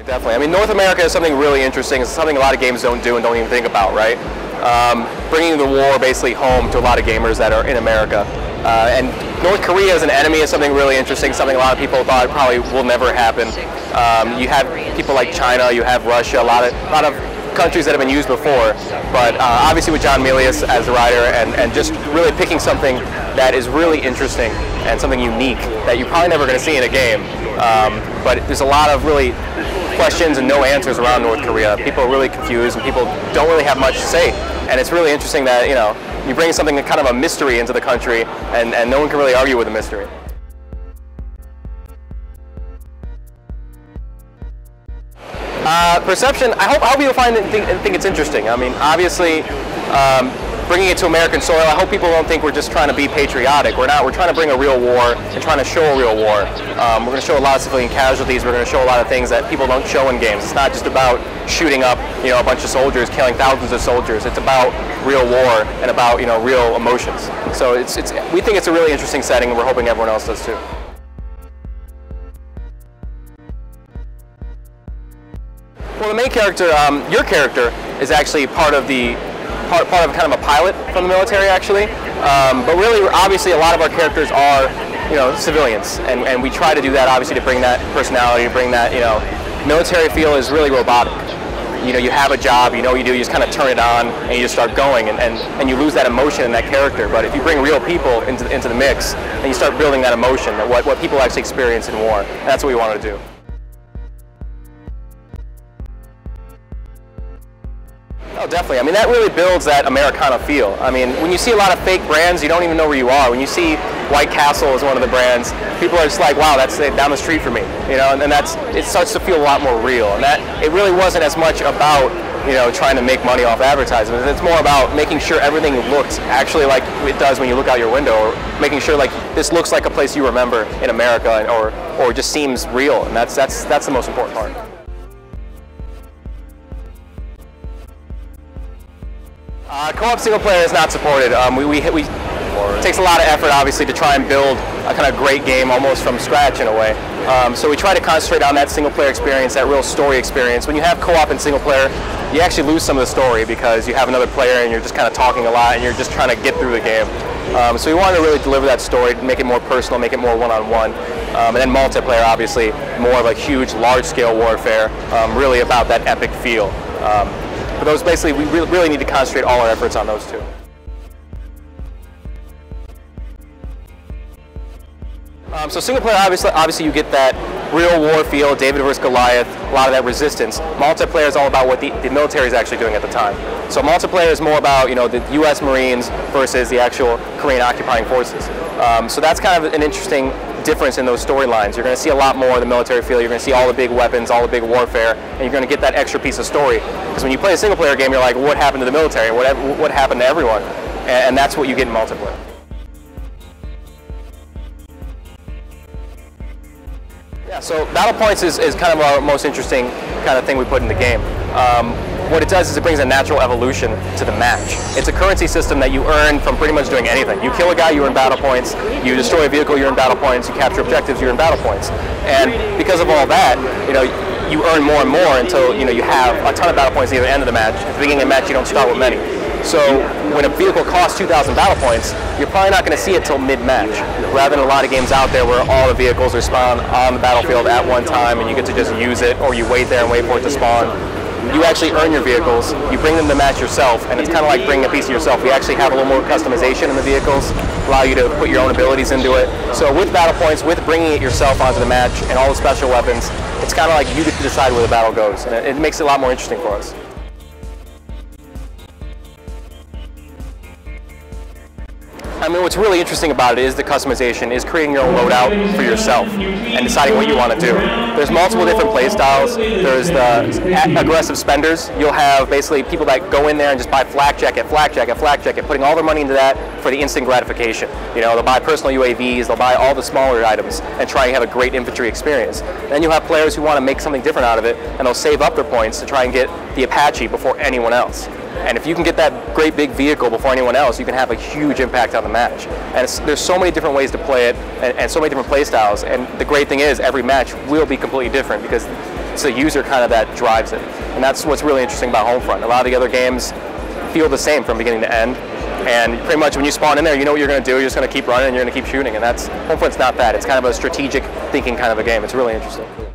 Definitely. I mean, North America is something really interesting. It's something a lot of games don't do and don't even think about, right? Bringing the war basically home to a lot of gamers that are in America. And North Korea as an enemy is something really interesting, something a lot of people thought probably will never happen. You have people like China, you have Russia, a lot of countries that have been used before, but obviously with John Milius as the writer and just really picking something that is really interesting and something unique that you're probably never going to see in a game. But there's a lot of really questions and no answers around North Korea. People are really confused and people don't really have much to say. And it's really interesting that, you know, you bring something kind of a mystery into the country and no one can really argue with the mystery. Perception, I hope you'll find it and think it's interesting. I mean, obviously, bringing it to American soil, I hope people don't think we're just trying to be patriotic. We're not. We're trying to bring a real war and trying to show a real war. We're going to show a lot of civilian casualties. We're going to show a lot of things that people don't show in games. It's not just about shooting up, you know, a bunch of soldiers, killing thousands of soldiers. It's about real war and about, you know, real emotions. So we think it's a really interesting setting, and we're hoping everyone else does too. Well, the main character, your character, is actually part of kind of a pilot from the military, actually. But really, obviously, a lot of our characters are, you know, civilians, and we try to do that, obviously, to bring that personality, to bring that, you know, military feel is really robotic. You know, you have a job, you know what you do, you just kind of turn it on, and you just start going, and you lose that emotion in that character. But if you bring real people into the mix, and you start building that emotion, what people actually experience in war, and that's what we wanted to do. Oh, definitely. I mean, that really builds that Americana feel. I mean, when you see a lot of fake brands, you don't even know where you are. When you see White Castle as one of the brands, people are just like, wow, that's down the street for me. You know, and it starts to feel a lot more real. And that it really wasn't as much about, you know, trying to make money off advertisements. It's more about making sure everything looks actually like it does when you look out your window, or making sure like this looks like a place you remember in America, or just seems real. And that's the most important part. Co-op single player is not supported. It takes a lot of effort, obviously, to try and build a kind of great game almost from scratch in a way. So we try to concentrate on that single player experience, that real story experience. When you have co-op and single player, you actually lose some of the story because you have another player and you're just kind of talking a lot and you're just trying to get through the game. So we wanted to really deliver that story, make it more personal, make it more one-on-one. And then multiplayer, obviously, more of a huge, large-scale warfare, really about that epic feel. But those basically, we really need to concentrate all our efforts on those two. So single player, obviously you get that real war feel, David versus Goliath, a lot of that resistance. Multiplayer is all about what the military is actually doing at the time. So multiplayer is more about, you know, the U.S. Marines versus the actual Korean occupying forces. So that's kind of an interesting difference in those storylines. You're going to see a lot more of the military feel. You're going to see all the big weapons, all the big warfare, and you're going to get that extra piece of story. Because when you play a single player game, you're like, what happened to the military? What happened to everyone? And that's what you get in multiplayer. Yeah, so battle points is kind of our most interesting kind of thing we put in the game. What it does is it brings a natural evolution to the match. It's a currency system that you earn from pretty much doing anything. You kill a guy, you earn battle points. You destroy a vehicle, you earn battle points. You capture objectives, you earn battle points. And because of all that, you know, you earn more and more until, you know, you have a ton of battle points at the end of the match. At the beginning of the match, you don't start with many. So when a vehicle costs 2,000 battle points, you're probably not going to see it till mid-match, rather than a lot of games out there where all the vehicles are spawned on the battlefield at one time and you get to just use it, or you wait there and wait for it to spawn. You actually earn your vehicles, you bring them to match yourself, and it's kind of like bringing a piece of yourself. We actually have a little more customization in the vehicles, allow you to put your own abilities into it. So with battle points, with bringing it yourself onto the match and all the special weapons, it's kind of like you get to decide where the battle goes, and it makes it a lot more interesting for us. I mean, what's really interesting about it is the customization, is creating your own loadout for yourself and deciding what you want to do. There's multiple different play styles. There's the aggressive spenders. You'll have basically people that go in there and just buy flak jacket, putting all their money into that for the instant gratification. You know, they'll buy personal UAVs, they'll buy all the smaller items and try and have a great infantry experience. Then you'll have players who want to make something different out of it, and they'll save up their points to try and get the Apache before anyone else. And if you can get that great big vehicle before anyone else, you can have a huge impact on the match. And there's so many different ways to play it, and so many different play styles. And the great thing is, every match will be completely different, because it's the user kind of that drives it. And that's what's really interesting about Homefront. A lot of the other games feel the same from beginning to end. And pretty much when you spawn in there, you know what you're going to do. You're just going to keep running and you're going to keep shooting. And Homefront's not that. It's kind of a strategic thinking kind of a game. It's really interesting.